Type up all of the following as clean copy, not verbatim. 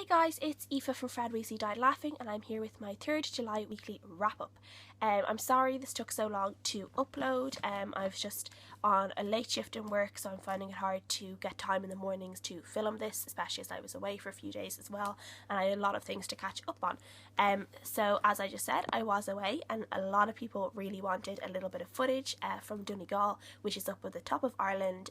Hey guys, it's Aoife from Fred Weasley Died Laughing, and I'm here with my 3rd July weekly wrap-up. I'm sorry this took so long to upload. I was just on a late shift in work, so I'm finding it hard to get time in the mornings to film this, especially as I was away for a few days as well, and I had a lot of things to catch up on. So as I just said, I was away, and a lot of people really wanted a little bit of footage from Donegal, which is up at the top of Ireland.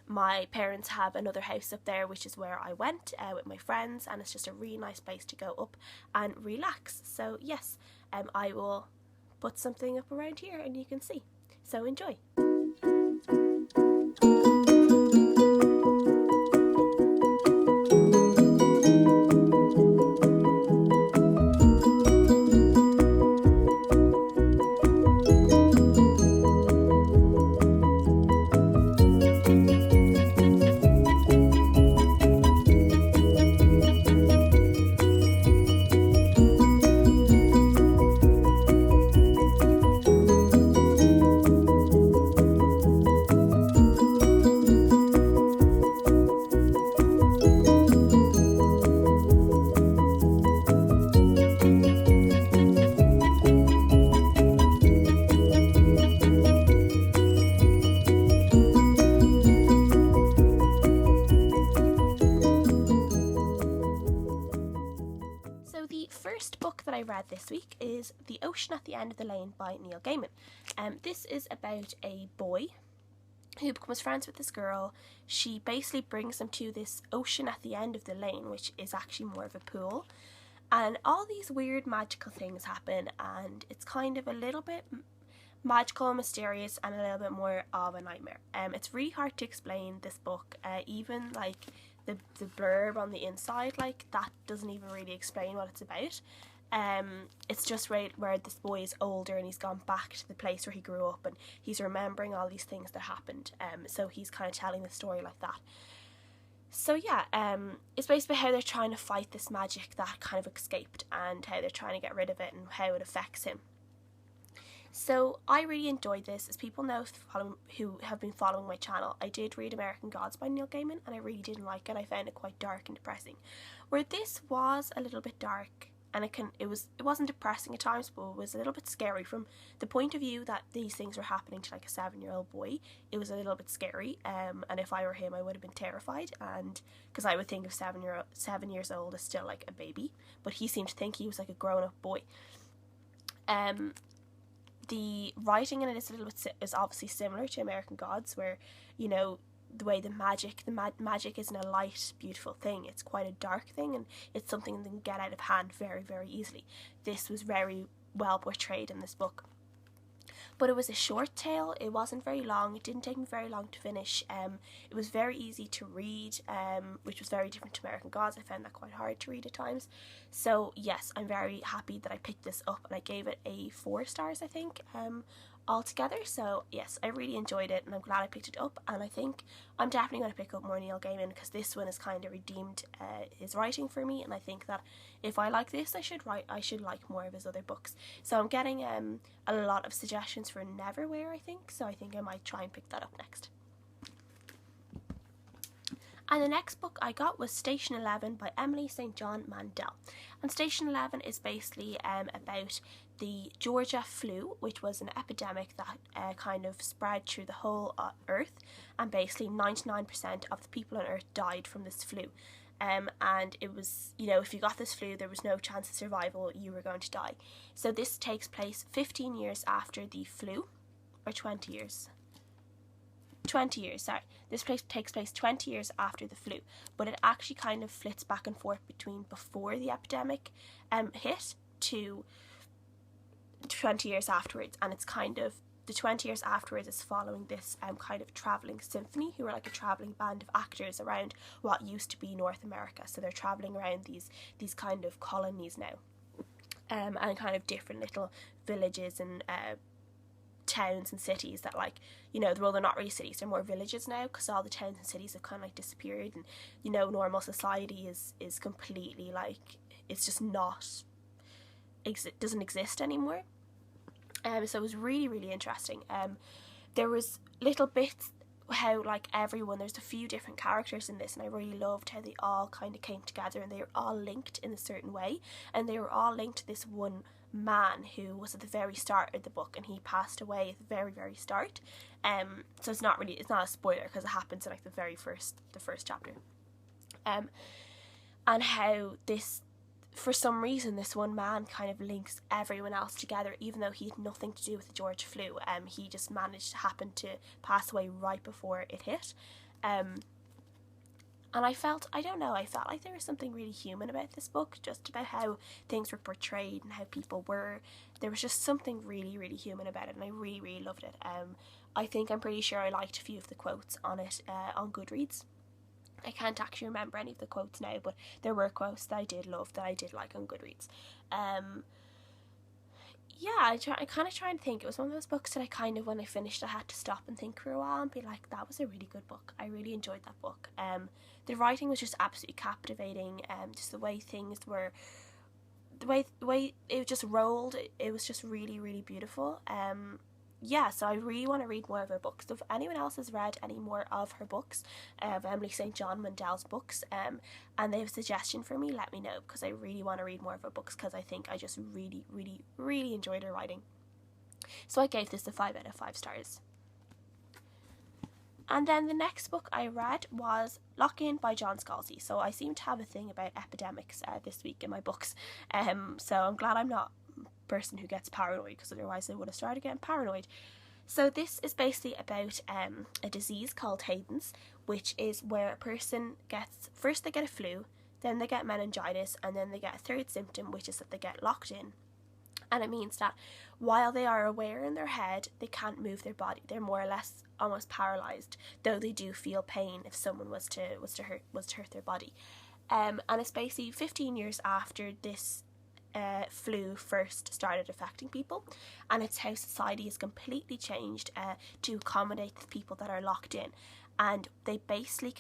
My parents have another house up there, which is where I went with my friends, and it's just a really nice place to go up and relax. So yes, I will put something up around here and you can see. So enjoy. The first book that I read this week is The Ocean at the End of the Lane by Neil Gaiman. This is about a boy who becomes friends with this girl. She basically brings him to this ocean at the end of the lane, which is actually more of a pool. And all these weird magical things happen, and it's kind of a little bit magical and mysterious and a little bit more of a nightmare. It's really hard to explain this book, even like the blurb on the inside, like that doesn't even really explain what it's about. It's just right where this boy is older and he's gone back to the place where he grew up and he's remembering all these things that happened, so he's kind of telling the story like that. So yeah, it's basically how they're trying to fight this magic that kind of escaped and how they're trying to get rid of it and how it affects him. So I really enjoyed this. As people know who have been following my channel, I did read American Gods by Neil Gaiman and I really didn't like it. I found it quite dark and depressing. Where this was a little bit dark and it wasn't depressing at times, but it was a little bit scary from the point of view that these things were happening to like a 7-year-old boy. It was a little bit scary, and if I were him I would have been terrified, and because I would think of 7 years old as still like a baby, but he seemed to think he was like a grown-up boy. The writing in it is obviously similar to American Gods, where, you know, the way the magic isn't a light, beautiful thing. It's quite a dark thing, and it's something that can get out of hand very, very easily. This was very well portrayed in this book. But it was a short tale. It wasn't very long. It didn't take me very long to finish. It was very easy to read, which was very different to American Gods. I found that quite hard to read at times. So yes, I'm very happy that I picked this up, and I gave it a 4 stars, I think, altogether. So yes, I really enjoyed it, and I'm glad I picked it up, and I think I'm definitely going to pick up more Neil Gaiman, because this one has kind of redeemed his writing for me, and I think that if I like this, I should like more of his other books. So I'm getting a lot of suggestions for Neverwhere, I think, so I think I might try and pick that up next. And the next book I got was Station 11 by Emily St. John Mandel. And Station 11 is basically about the Georgia flu, which was an epidemic that kind of spread through the whole earth, and basically 99% of the people on earth died from this flu. And it was, you know, if you got this flu, there was no chance of survival, you were going to die. So this takes place 15 years after the flu, or 20 years. 20 years, sorry. This takes place 20 years after the flu, but it actually kind of flits back and forth between before the epidemic hit to 20 years afterwards, and it's kind of, the 20 years afterwards is following this kind of travelling symphony, who are like a travelling band of actors around what used to be North America. So they're travelling around these kind of colonies now, and kind of different little villages and towns and cities that, like, you know, well, they're not really cities, they're more villages now, because all the towns and cities have kind of like disappeared, and, you know, normal society is completely like, it's just not, doesn't exist anymore. So it was really, really interesting. There was little bits how like everyone, there's a few different characters in this, and I really loved how they all kind of came together and they were all linked in a certain way, and they were all linked to this one man who was at the very start of the book, and he passed away at the very, very start. So it's not a spoiler because it happens in like the first chapter. And how this, for some reason, this one man kind of links everyone else together, even though he had nothing to do with the George flu. He just managed to happen to pass away right before it hit. And I felt like there was something really human about this book, just about how things were portrayed and how people were. There was just something really, really human about it, and I really, really loved it. I'm pretty sure I liked a few of the quotes on it on Goodreads. I can't actually remember any of the quotes now, but there were quotes that I did love, that I did like on Goodreads. I kind of try and think. It was one of those books that I kind of, when I finished, I had to stop and think for a while and be like, that was a really good book. I really enjoyed that book. The writing was just absolutely captivating. Just the way things were, the way it just rolled, it was just really, really beautiful. So I really want to read more of her books. So if anyone else has read any more of her books, of Emily St. John Mandel's books, and they have a suggestion for me, let me know, because I really want to read more of her books, because I think I just really, really, really enjoyed her writing. So I gave this a 5 out of 5 stars. And then the next book I read was Lock In by John Scalzi. So I seem to have a thing about epidemics this week in my books. So I'm glad I'm not a person who gets paranoid, because otherwise I would have started getting paranoid. So this is basically about a disease called Hayden's, which is where a person first they get a flu, then they get meningitis, and then they get a third symptom, which is that they get locked in. And it means that while they are aware in their head, they can't move their body. They're more or less almost paralysed, though they do feel pain if someone was to hurt their body. And it's basically 15 years after this flu first started affecting people, and it's how society has completely changed to accommodate the people that are locked in. And they basically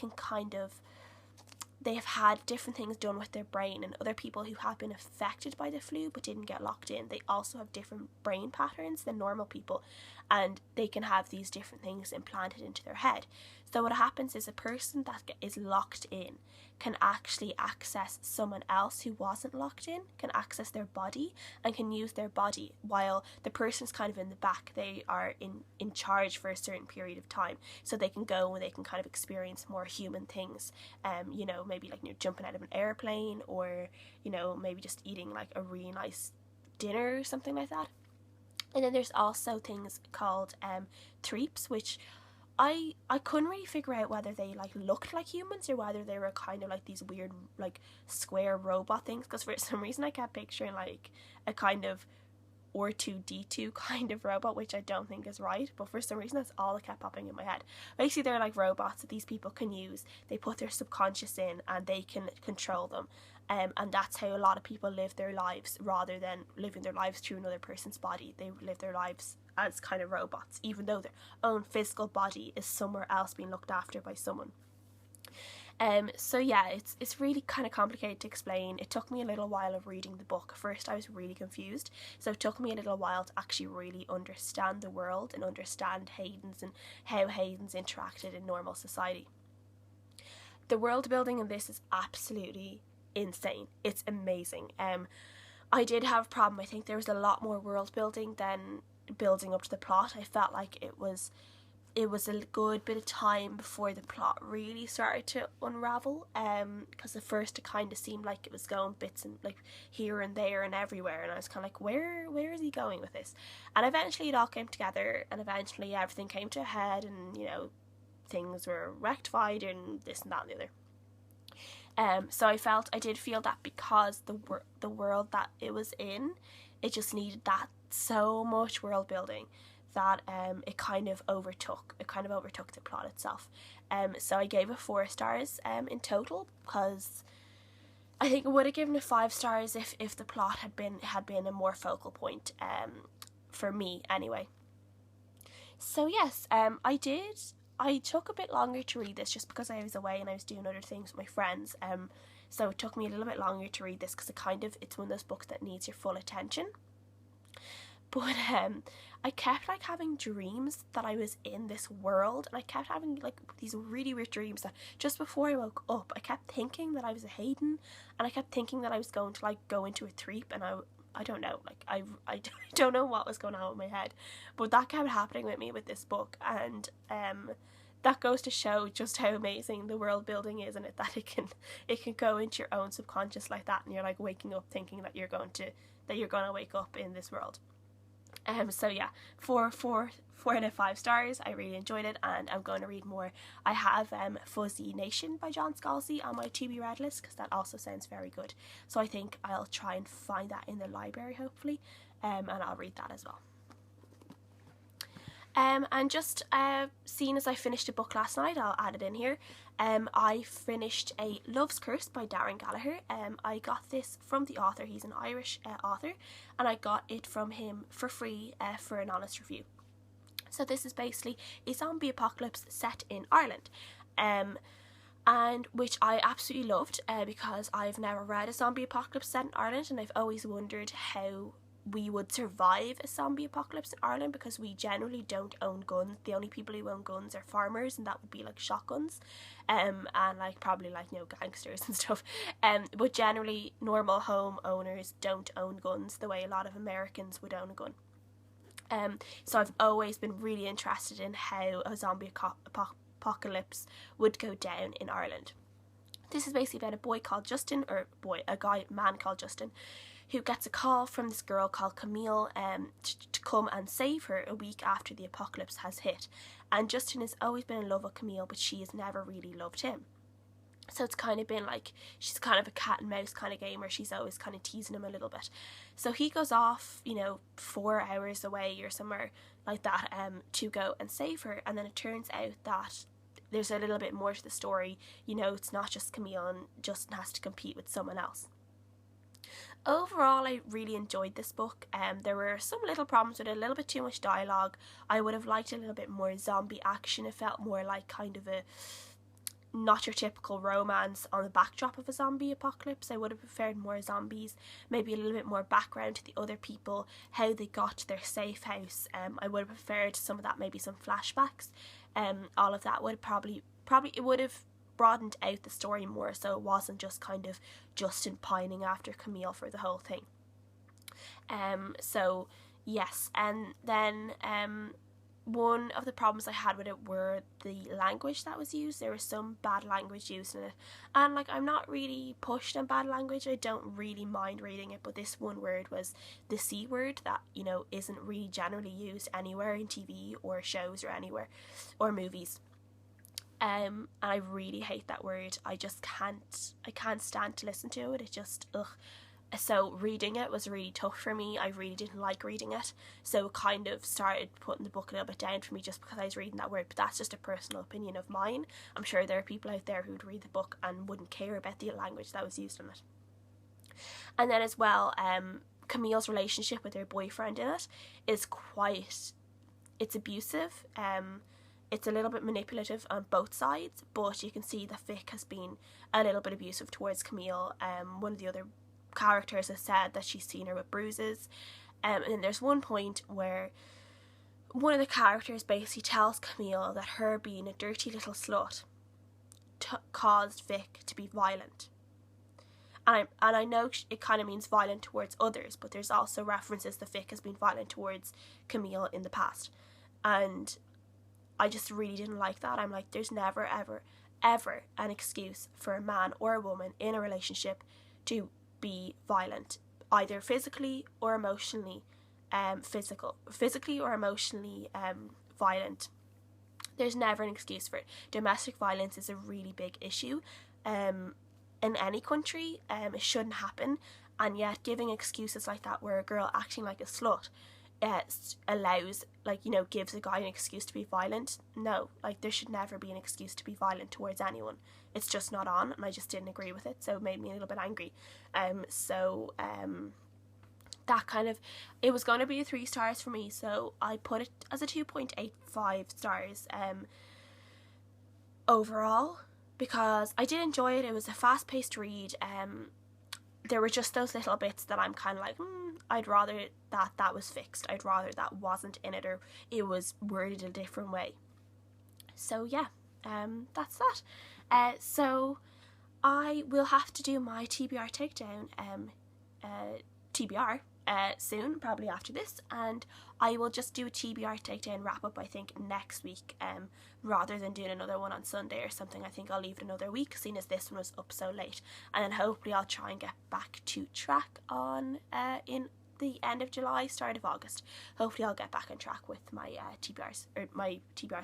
they have had different things done with their brain, and other people who have been affected by the flu but didn't get locked in, they also have different brain patterns than normal people, and they can have these different things implanted into their head. So what happens is a person that is locked in can actually access someone else who wasn't locked in, can access their body and can use their body, while the person's kind of in the back. They are in charge for a certain period of time, so they can go and they can kind of experience more human things, maybe like jumping out of an airplane, or maybe just eating like a really nice dinner or something like that. And then there's also things called threeps, which I couldn't really figure out whether they like looked like humans or whether they were kind of like these weird like square robot things, because for some reason I kept picturing like a kind of R2-D2 kind of robot, which I don't think is right, but for some reason that's all that kept popping in my head. Basically they're like robots that these people can use. They put their subconscious in and they can control them, and that's how a lot of people live their lives. Rather than living their lives through another person's body, they live their lives as kind of robots, even though their own physical body is somewhere else being looked after by someone. It's really kind of complicated to explain. It took me a little while of reading the book. First I was really confused, so it took me a little while to actually really understand the world and understand Hayden's and how Hayden's interacted in normal society. The world building in this is absolutely insane. It's amazing. I did have a problem. I think there was a lot more world building than building up to the plot. I felt like it was a good bit of time before the plot really started to unravel, because at first it kind of seemed like it was going bits and like here and there and everywhere, and I was kind of like, where is he going with this? And eventually it all came together, and eventually everything came to a head, and things were rectified and this and that and the other. So I did feel that because the world that it was in, it just needed that so much world building that it kind of overtook the plot itself. So I gave it 4 stars in total, because I think it would have given it 5 stars if the plot had been a more focal point, for me anyway. So yes, I took a bit longer to read this just because I was away and I was doing other things with my friends. So it took me a little bit longer to read this, because it's one of those books that needs your full attention. But I kept like having dreams that I was in this world, and I kept having like these really weird dreams that just before I woke up, I kept thinking that I was a Hayden, and I kept thinking that I was going to like go into a Threep, and I don't know, like I don't know what was going on with my head, but that kept happening with me with this book. And that goes to show just how amazing the world building is, and that it can go into your own subconscious like that, and you're like waking up thinking that you're going to wake up in this world. So yeah, 4 out of 5 stars. I really enjoyed it, and I'm going to read more. I have Fuzzy Nation by John Scalzi on my to be read list, because that also sounds very good. So I think I'll try and find that in the library, hopefully, and I'll read that as well. And just seeing as I finished a book last night, I'll add it in here. I finished Alopes Curse by Darren Gallagher. I got this from the author. He's an Irish author, and I got it from him for free for an honest review. So this is basically a zombie apocalypse set in Ireland, and which I absolutely loved because I've never read a zombie apocalypse set in Ireland, and I've always wondered how we would survive a zombie apocalypse in Ireland, because we generally don't own guns. The only people who own guns are farmers, and that would be like shotguns, and like probably like, you know, gangsters and stuff. But generally normal home owners don't own guns the way a lot of Americans would own a gun. So I've always been really interested in how a zombie apocalypse would go down in Ireland. This is basically about a man called Justin, who gets a call from this girl called Camille to come and save her a week after the apocalypse has hit. And Justin has always been in love with Camille, but she has never really loved him. So it's kind of been like, she's kind of a cat and mouse kind of game where she's always kind of teasing him a little bit. So he goes off, 4 hours away or somewhere like that to go and save her. And then it turns out that there's a little bit more to the story. It's not just Camille, and Justin has to compete with someone else. Overall, I really enjoyed this book. There were some little problems with it, a little bit too much dialogue. I would have liked a little bit more zombie action. It felt more like kind of a not your typical romance on the backdrop of a zombie apocalypse. I would have preferred more zombies, maybe a little bit more background to the other people, how they got to their safe house. I would have preferred some of that, maybe some flashbacks. All of that would probably it would have broadened out the story more, so it wasn't just kind of Justin pining after Camille for the whole thing. So yes, and then one of the problems I had with it were the language that was used. There was some bad language used in it, and like, I'm not really pushed on bad language. I don't really mind reading it, but this one word was the C word that isn't really generally used anywhere in TV or shows or anywhere or movies. And I really hate that word. I can't stand to listen to it. It just, ugh. So reading it was really tough for me. I really didn't like reading it. So it kind of started putting the book a little bit down for me just because I was reading that word. But that's just a personal opinion of mine. I'm sure there are people out there who would read the book and wouldn't care about the language that was used in it. And then as well, Camille's relationship with her boyfriend in it is it's abusive. It's a little bit manipulative on both sides, but you can see that Vic has been a little bit abusive towards Camille. One of the other characters has said that she's seen her with bruises. And then there's one point where one of the characters basically tells Camille that her being a dirty little slut caused Vic to be violent. And I know it kind of means violent towards others, but there's also references that Vic has been violent towards Camille in the past. And I just really didn't like that. I'm like, there's never, ever, ever an excuse for a man or a woman in a relationship to be violent, either physically or emotionally physically or emotionally violent. There's never an excuse for it. Domestic violence is a really big issue in any country. It shouldn't happen, and yet giving excuses like that, where a girl acting like a slut allows, gives a guy an excuse to be violent. No, there should never be an excuse to be violent towards anyone. It's just not on, and I just didn't agree with it, so it made me a little bit angry. That kind of, it was going to be a 3 stars for me, so I put it as a 2.85 stars overall, because I did enjoy it. It was a fast-paced read. there were just those little bits that I'm kind of like, I'd rather that was fixed. I'd rather that wasn't in it, or it was worded a different way. So yeah, that's that. So I will have to do my TBR takedown TBR soon, probably after this, and I will just do a TBR takedown wrap up I think next week, rather than doing another one on Sunday or something. I think I'll leave it another week, seeing as this one was up so late, and then hopefully I'll try and get back to track on in the end of July, start of August. Hopefully I'll get back on track with my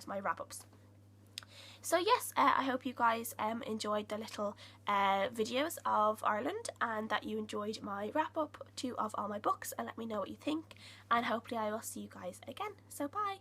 my wrap-ups. So yes, I hope you guys enjoyed the little videos of Ireland, and that you enjoyed my wrap up of all my books, and let me know what you think, and hopefully I will see you guys again. So bye!